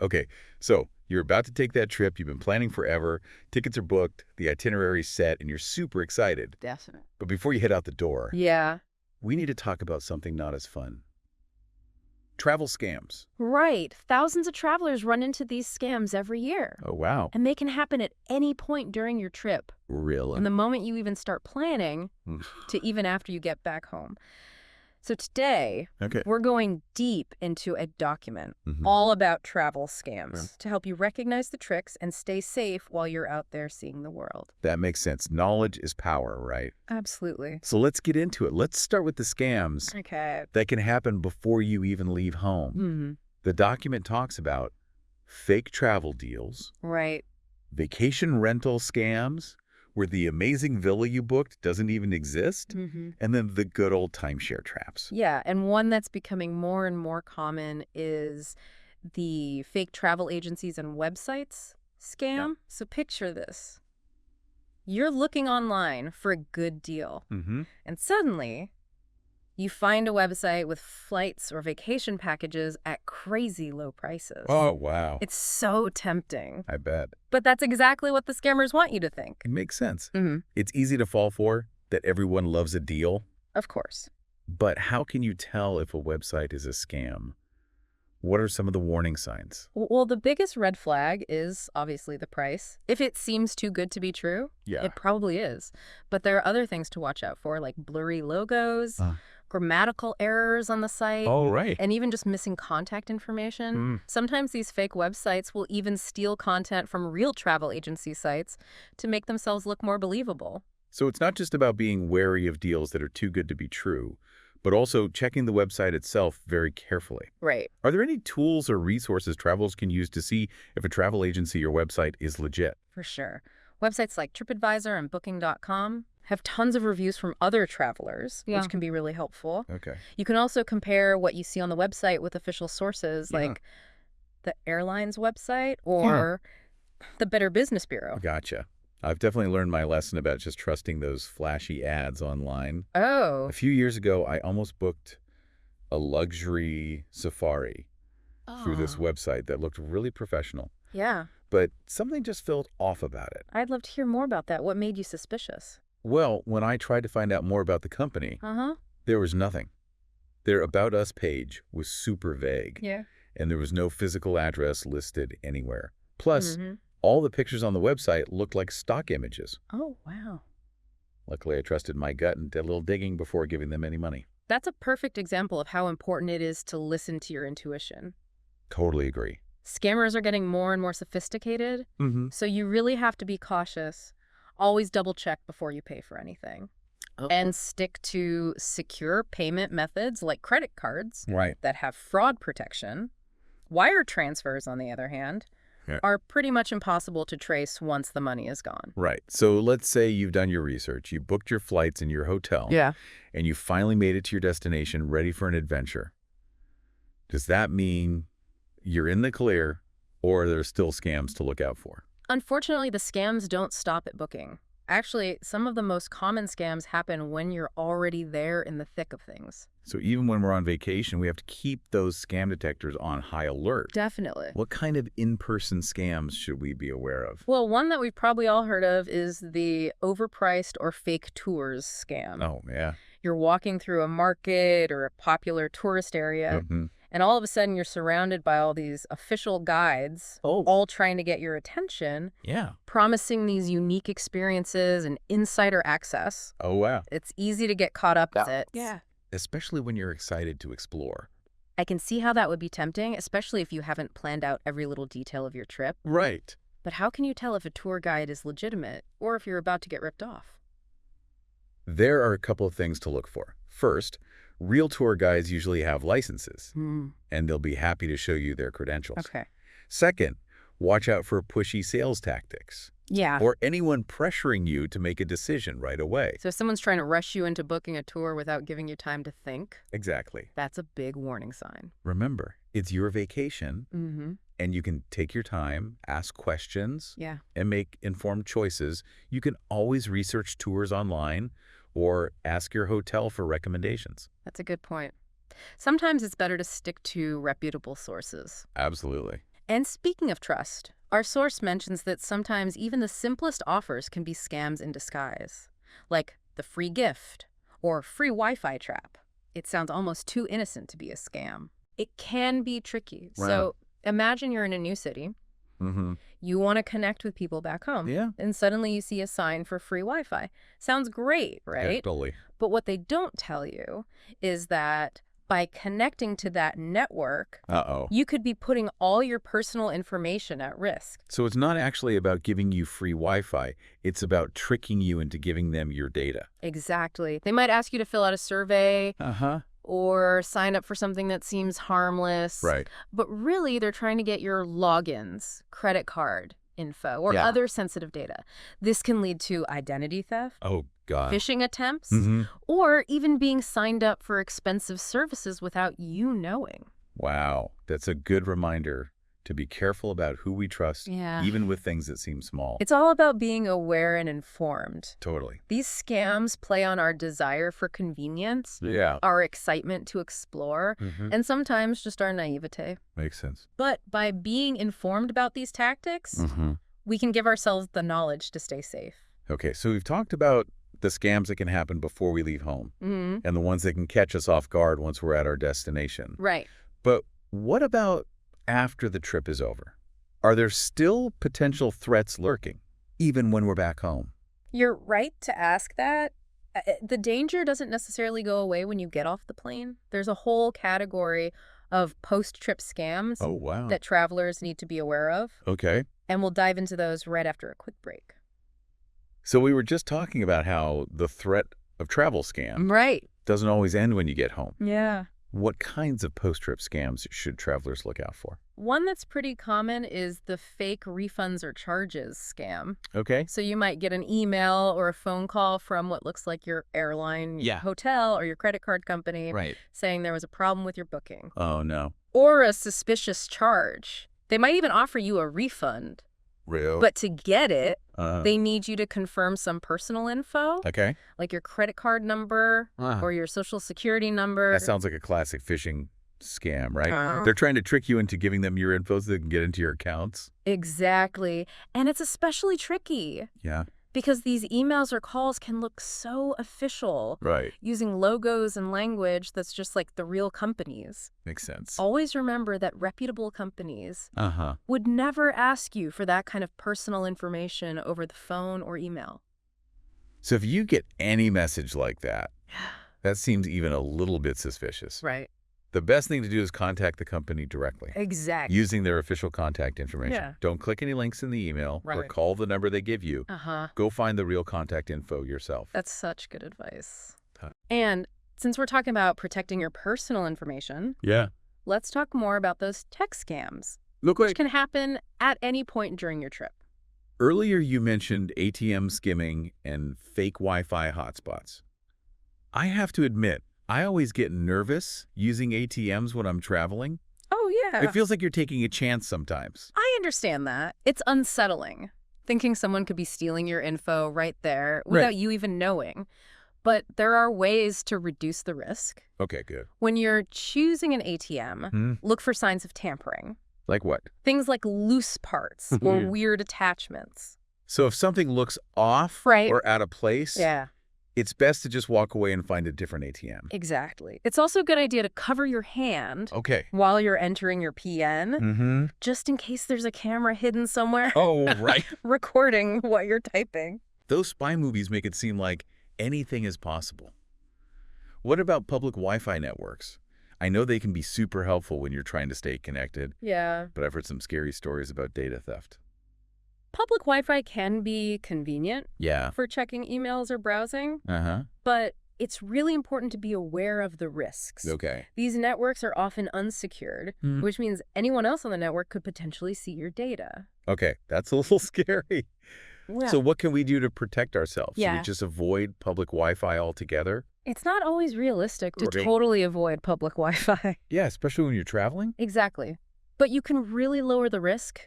Okay, so you're about to take that trip. You've been planning forever. Tickets are booked. The itinerary's set, and you're super excited. Definitely. But before you head out the door, Yeah. we need to talk about something not as fun. Travel scams. Right. Thousands of travelers run into these scams every year. Oh, wow. And they can happen at any point during your trip, Really? from the moment you even start planning Mm. to even after you get back home. So today, Okay. we're going deep into a document Mhm. all about travel scams Yeah. to help you recognize the tricks and stay safe while you're out there seeing the world. That makes sense. Knowledge is power, right? Absolutely. So let's get into it. Let's start with the scams Okay. that can happen before you even leave home. Mm-hmm. The document talks about fake travel deals, Right. vacation rental scams, where the amazing villa you booked doesn't even exist, Mm-hmm. and then the good old timeshare traps. Yeah, and one that's becoming more and more common is the fake travel agencies and websites scam. Yeah. So picture this. You're looking online for a good deal, Mm-hmm. and suddenly you find a website with flights or vacation packages at crazy low prices. Oh, wow. It's so tempting. I bet. But that's exactly what the scammers want you to think. It makes sense. Mm-hmm. It's easy to fall for that everyone loves a deal, Of course. but how can you tell if a website is a scam? What are some of the warning signs? Well, the biggest red flag is obviously the price. If it seems too good to be true, Yeah. it probably is. But there are other things to watch out for, like blurry logos, grammatical errors on the site, Oh, right. and even just missing contact information. Sometimes these fake websites will even steal content from real travel agency sites to make themselves look more believable. So it's not just about being wary of deals that are too good to be true, but also checking the website itself very carefully. Right. Are there any tools or resources travelers can use to see if a travel agency or website is legit? For sure. Websites like TripAdvisor and Booking.com have tons of reviews from other travelers, Yeah. which can be really helpful. Okay. You can also compare what you see on the website with official sources Yeah. like the airline's website or the Better Business Bureau. Gotcha. I've definitely learned my lesson about just trusting those flashy ads online. Oh, A few years ago, I almost booked a luxury safari through this website that looked really professional, yeah. but something just felt off about it. I'd love to hear more about that. What made you suspicious? Well, when I tried to find out more about the company, Uh-huh. there was nothing. Their About Us page was super vague, Yeah. and there was no physical address listed anywhere. Plus, Mm-hmm. all the pictures on the website looked like stock images. Oh, wow. Luckily, I trusted my gut and did a little digging before giving them any money. That's a perfect example of how important it is to listen to your intuition. Totally agree. Scammers are getting more and more sophisticated, Mm-hmm. so you really have to be cautious. Always double check before you pay for anything. And stick to secure payment methods like credit cards Right. that have fraud protection. Wire transfers, on the other hand, Yeah. are pretty much impossible to trace once the money is gone. Right. So let's say you've done your research, you booked your flights and your hotel, Yeah. and you finally made it to your destination ready for an adventure. Does that mean you're in the clear, or are there still scams to look out for? Unfortunately, the scams don't stop at booking. Actually, some of the most common scams happen when you're already there in the thick of things. So even when we're on vacation, we have to keep those scam detectors on high alert. Definitely. What kind of in-person scams should we be aware of? Well, one that we've probably all heard of is the overpriced or fake tours scam. Oh, yeah. You're walking through a market or a popular tourist area, Mhm. and all of a sudden you're surrounded by all these official guides, all trying to get your attention, Yeah. promising these unique experiences and insider access. Oh, wow. It's easy to get caught up with it. Yeah. Especially when you're excited to explore. I can see how that would be tempting, especially if you haven't planned out every little detail of your trip. Right. But how can you tell if a tour guide is legitimate or if you're about to get ripped off? There are a couple of things to look for. First, real tour guides usually have licenses, and they'll be happy to show you their credentials. Okay. Second, watch out for pushy sales tactics Yeah. or anyone pressuring you to make a decision right away. So if someone's trying to rush you into booking a tour without giving you time to think, Exactly. that's a big warning sign. Remember, it's your vacation, Mm-hmm. and you can take your time, ask questions, Yeah. and make informed choices. You can always research tours online or ask your hotel for recommendations. That's a good point. Sometimes it's better to stick to reputable sources. Absolutely. And speaking of trust, our source mentions that sometimes even the simplest offers can be scams in disguise, like the free gift or free Wi-Fi trap. It sounds almost too innocent to be a scam. It can be tricky. Wow. So imagine you're in a new city. Mm-hmm. You want to connect with people back home. Yeah. And suddenly you see a sign for free Wi-Fi. Sounds great, right? Yeah, totally. But what they don't tell you is that by connecting to that network, you could be putting all your personal information at risk. So it's not actually about giving you free Wi-Fi. It's about tricking you into giving them your data. Exactly. They might ask you to fill out a survey or sign up for something that seems harmless. Right. But really, they're trying to get your logins, credit card info, or other sensitive data. This can lead to identity theft, Oh, God. phishing attempts, Mm-hmm. or even being signed up for expensive services without you knowing. Wow. That's a good reminder to be careful about who we trust, Yeah. even with things that seem small. It's all about being aware and informed. Totally. These scams play on our desire for convenience, Yeah. our excitement to explore, and sometimes just our naivete. Makes sense. But by being informed about these tactics, we can give ourselves the knowledge to stay safe. Okay, so we've talked about the scams that can happen before we leave home and the ones that can catch us off guard once we're at our destination. Right. But what about after the trip is over? Are there still potential threats lurking, even when we're back home? You're right to ask that. The danger doesn't necessarily go away when you get off the plane. There's a whole category of post-trip scams Oh, wow. that travelers need to be aware of. Okay. And we'll dive into those right after a quick break. So we were just talking about how the threat of travel scams Right. doesn't always end when you get home. Yeah. What kinds of post-trip scams should travelers look out for? One that's pretty common is the fake refunds or charges scam. Okay. So you might get an email or a phone call from what looks like your airline, your hotel, or your credit card company Right. saying there was a problem with your booking. Oh, no. Or a suspicious charge. They might even offer you a refund. Real? But to get it, they need you to confirm some personal info, Okay. like your credit card number or your social security number. That sounds like a classic phishing scam, right? They're trying to trick you into giving them your info so they can get into your accounts. Exactly. And it's especially tricky Yeah. because these emails or calls can look so official, Right. using logos and language that's just like the real companies. Makes sense. Always remember that reputable companies Uh-huh. would never ask you for that kind of personal information over the phone or email. So if you get any message like that, that seems even a little bit suspicious. Right. The best thing to do is contact the company directly. Exactly. Using their official contact information. Yeah. Don't click any links in the email or Right. call the number they give you. Go find the real contact info yourself. That's such good advice. Huh. And since we're talking about protecting your personal information, Yeah. let's talk more about those tech scams, Look, which can happen at any point during your trip. earlier you mentioned ATM skimming and fake Wi-Fi hotspots. I have to admit, I always get nervous using ATMs when I'm traveling. Oh, yeah. It feels like you're taking a chance sometimes. I understand that. It's unsettling, thinking someone could be stealing your info right there without you even knowing. But there are ways to reduce the risk. Okay, good. When you're choosing an ATM, look for signs of tampering. Like what? Things like loose parts or weird attachments. So if something looks off or out of place, it's best to just walk away and find a different ATM. Exactly. It's also a good idea to cover your hand while you're entering your PN, just in case there's a camera hidden somewhere. Oh, right. Recording what you're typing. Those spy movies make it seem like anything is possible. What about public Wi-Fi networks? I know they can be super helpful when you're trying to stay connected. Yeah. But I've heard some scary stories about data theft. Public Wi-Fi can be convenient for checking emails or browsing, but it's really important to be aware of the risks. Okay. These networks are often unsecured, which means anyone else on the network could potentially see your data. Okay, that's a little scary. Yeah. So what can we do to protect ourselves? Should Yeah. we just avoid public Wi-Fi altogether? It's not always realistic to totally avoid public Wi-Fi. Yeah, especially when you're traveling? Exactly. But you can really lower the risk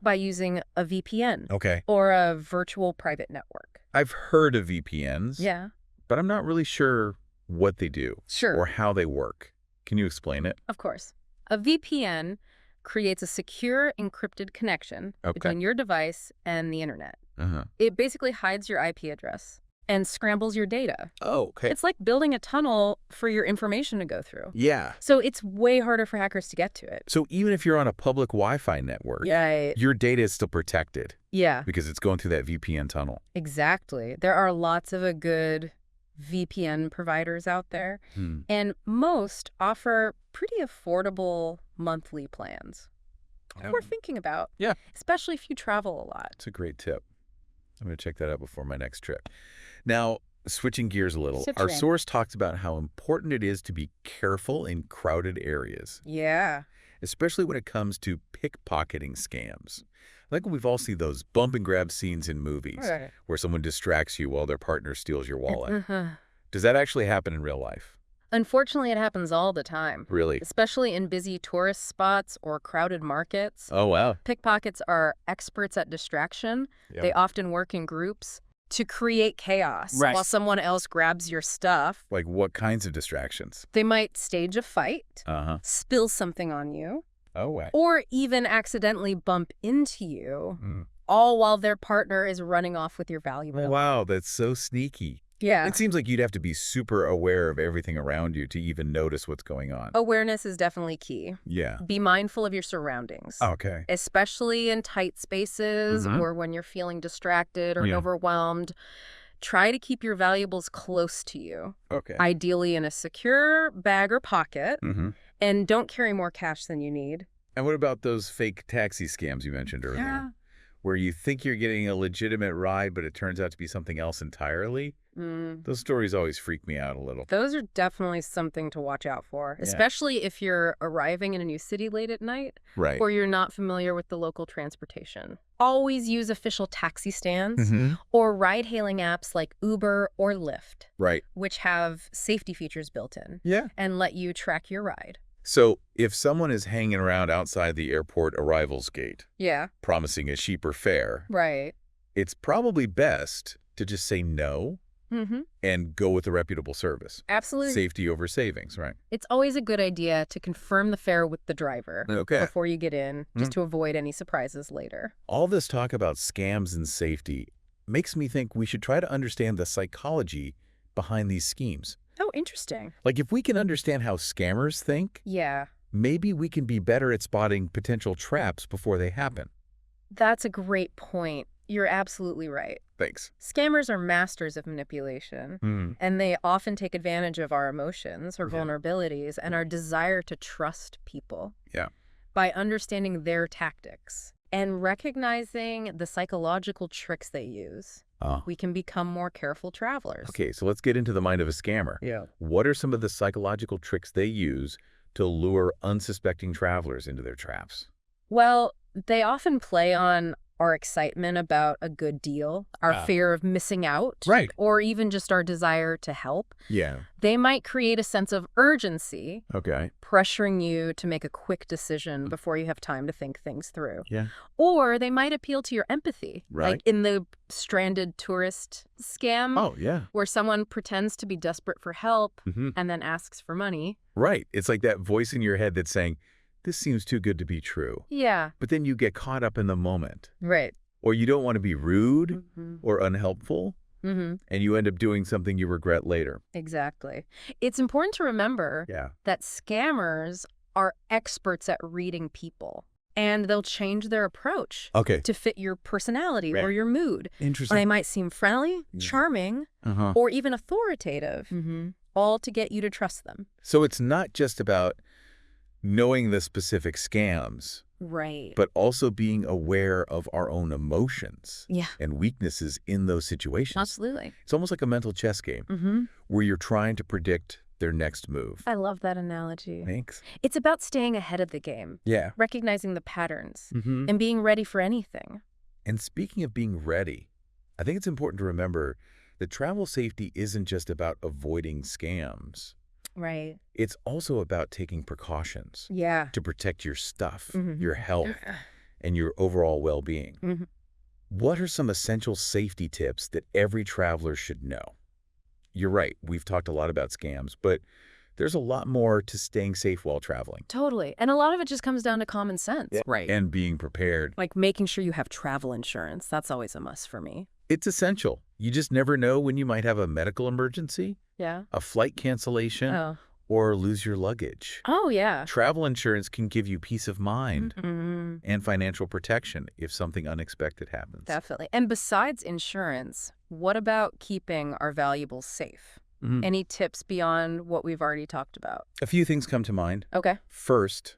by using a VPN or a virtual private network. I've heard of VPNs. Yeah. But I'm not really sure what they do Sure. or how they work. Can you explain it? Of course. A VPN, creates a secure encrypted connection between your device and the internet. It basically hides your IP address and scrambles your data. Oh, okay. It's like building a tunnel for your information to go through. Yeah. So it's way harder for hackers to get to it. So even if you're on a public Wi-Fi network, your data is still protected. Yeah. Because it's going through that VPN tunnel. Exactly. There are lots of good VPN providers out there, and most offer pretty affordable monthly plans. Worth thinking about. Yeah. Especially if you travel a lot. It's a great tip. I'm going to check that out before my next trip. Now, switching gears a little, our source talks about how important it is to be careful in crowded areas. Yeah. Especially when it comes to pickpocketing scams. Like we've all seen those bump and grab scenes in movies where someone distracts you while their partner steals your wallet. Does that actually happen in real life? Unfortunately, it happens all the time. Really? Especially in busy tourist spots or crowded markets. Oh, wow. Pickpockets are experts at distraction. They often work in groups to create chaos while someone else grabs your stuff. Like what kinds of distractions? They might stage a fight, spill something on you, or even accidentally bump into you, all while their partner is running off with your valuables. Wow, that's so sneaky. Yeah. It seems like you'd have to be super aware of everything around you to even notice what's going on. Awareness is definitely key. Yeah. Be mindful of your surroundings. Okay. Especially in tight spaces or when you're feeling distracted or overwhelmed. Try to keep your valuables close to you. Okay. Ideally in a secure bag or pocket. And don't carry more cash than you need. And what about those fake taxi scams you mentioned earlier? Yeah. Where you think you're getting a legitimate ride, but it turns out to be something else entirely? Those stories always freak me out a little. Those are definitely something to watch out for, especially if you're arriving in a new city late at night or you're not familiar with the local transportation. Always use official taxi stands or ride-hailing apps like Uber or Lyft, which have safety features built in and let you track your ride. So if someone is hanging around outside the airport arrivals gate, promising a cheaper fare, it's probably best to just say no and go with a reputable service. Absolutely. Safety over savings, right? It's always a good idea to confirm the fare with the driver before you get in, just to avoid any surprises later. All this talk about scams and safety makes me think we should try to understand the psychology behind these schemes. Oh, interesting. Like if we can understand how scammers think, maybe we can be better at spotting potential traps before they happen. That's a great point. You're absolutely right. Thanks. Scammers are masters of manipulation, and they often take advantage of our emotions or vulnerabilities and our desire to trust people. By understanding their tactics and recognizing the psychological tricks they use, we can become more careful travelers. Okay, so let's get into the mind of a scammer. What are some of the psychological tricks they use to lure unsuspecting travelers into their traps? Well, they often play on our excitement about a good deal, our fear of missing out, or even just our desire to help. They might create a sense of urgency, pressuring you to make a quick decision before you have time to think things through. Or they might appeal to your empathy, like in the stranded tourist scam, where someone pretends to be desperate for help and then asks for money. It's like that voice in your head that's saying, this seems too good to be true. But then you get caught up in the moment. Or you don't want to be rude or unhelpful, and you end up doing something you regret later. Exactly. It's important to remember that scammers are experts at reading people, and they'll change their approach to fit your personality or your mood. Interesting. They might seem friendly, charming, or even authoritative, all to get you to trust them. So it's not just about knowing the specific scams, but also being aware of our own emotions and weaknesses in those situations. Absolutely. It's almost like a mental chess game where you're trying to predict their next move. I love that analogy. Thanks. It's about staying ahead of the game, recognizing the patterns, and being ready for anything. And speaking of being ready, I think it's important to remember that travel safety isn't just about avoiding scams. It's also about taking precautions to protect your stuff, your health, and your overall well-being. What are some essential safety tips that every traveler should know? You're right, we've talked a lot about scams, but There's a lot more to staying safe while traveling. Totally. And a lot of it just comes down to common sense. Yeah. Right. And being prepared. Like making sure you have travel insurance. That's always a must for me. It's essential. You just never know when you might have a medical emergency, a flight cancellation, or lose your luggage. Oh, yeah. Travel insurance can give you peace of mind and financial protection if something unexpected happens. Definitely. And besides insurance, what about keeping our valuables safe? Any tips beyond what we've already talked about? A few things come to mind. Okay. First,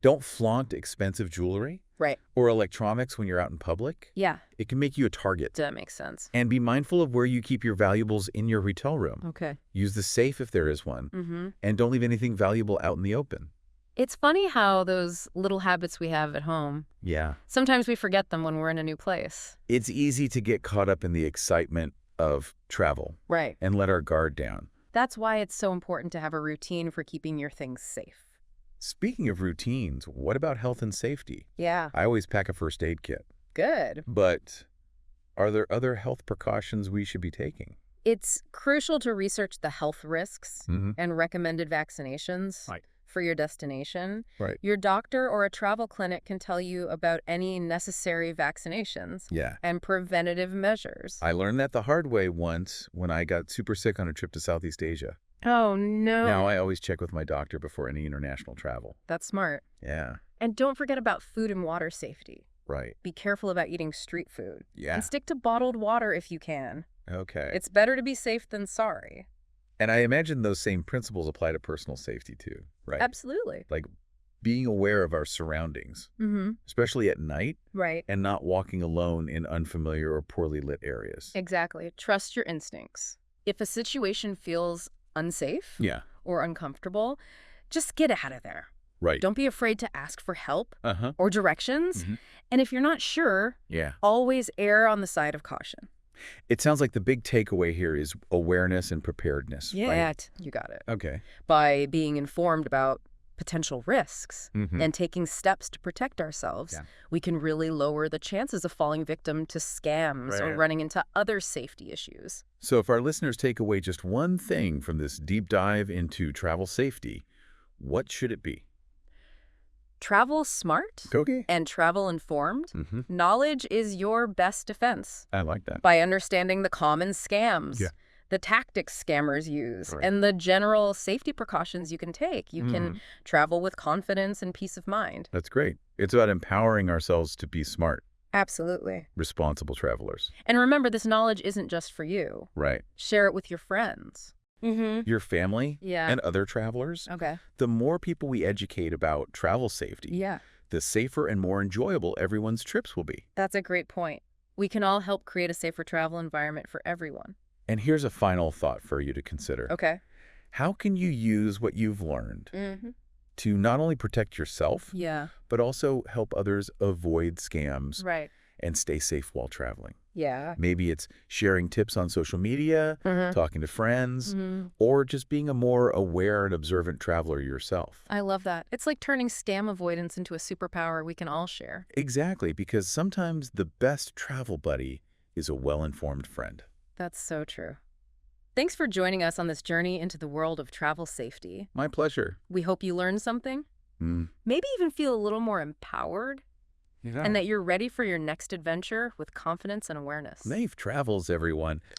don't flaunt expensive jewelry. Right. Or electronics when you're out in public. Yeah. It can make you a target. That makes sense. And be mindful of where you keep your valuables in your hotel room. Okay. Use the safe if there is one. And don't leave anything valuable out in the open. It's funny how those little habits we have at home, sometimes we forget them when we're in a new place. It's easy to get caught up in the excitement of travel. Right. And let our guard down. That's why it's so important to have a routine for keeping your things safe. Speaking of routines, what about health and safety? Yeah. I always pack a first aid kit. Good. But are there other health precautions we should be taking? It's crucial to research the health risks and recommended vaccinations for your destination. Right. Your doctor or a travel clinic can tell you about any necessary vaccinations and preventative measures. I learned that the hard way once when I got super sick on a trip to Southeast Asia. Oh, no. Now I always check with my doctor before any international travel. That's smart. Yeah. And don't forget about food and water safety. Right. Be careful about eating street food. Yeah. And stick to bottled water if you can. Okay. It's better to be safe than sorry. And I imagine those same principles apply to personal safety too, right? Absolutely. Like being aware of our surroundings, especially at night. Right. And not walking alone in unfamiliar or poorly lit areas. Exactly. Trust your instincts. If a situation feels unsafe or uncomfortable, just get out of there. Right. Don't be afraid to ask for help or directions. And if you're not sure, always err on the side of caution. It sounds like the big takeaway here is awareness and preparedness. Yeah, right? You got it. Okay. By being informed about potential risks and taking steps to protect ourselves, we can really lower the chances of falling victim to scams or running into other safety issues. So if our listeners take away just one thing from this deep dive into travel safety, what should it be? Travel smart and travel informed. Knowledge is your best defense. I like that. By understanding the common scams, the tactics scammers use, and the general safety precautions you can take, you can travel with confidence and peace of mind. That's great. It's about empowering ourselves to be smart. Absolutely. Responsible travelers. And remember, this knowledge isn't just for you. Right. Share it with your friends. Your family and other travelers. Okay. The more people we educate about travel safety, the safer and more enjoyable everyone's trips will be. That's a great point. We can all help create a safer travel environment for everyone. And here's a final thought for you to consider. Okay. How can you use what you've learned to not only protect yourself, but also help others avoid scams and stay safe while traveling? Yeah. Maybe it's sharing tips on social media, talking to friends, or just being a more aware and observant traveler yourself. I love that. It's like turning scam avoidance into a superpower we can all share. Exactly, because sometimes the best travel buddy is a well-informed friend. That's so true. Thanks for joining us on this journey into the world of travel safety. My pleasure. We hope you learned something. Maybe even feel a little more empowered. And that you're ready for your next adventure with confidence and awareness. Safe travels, everyone.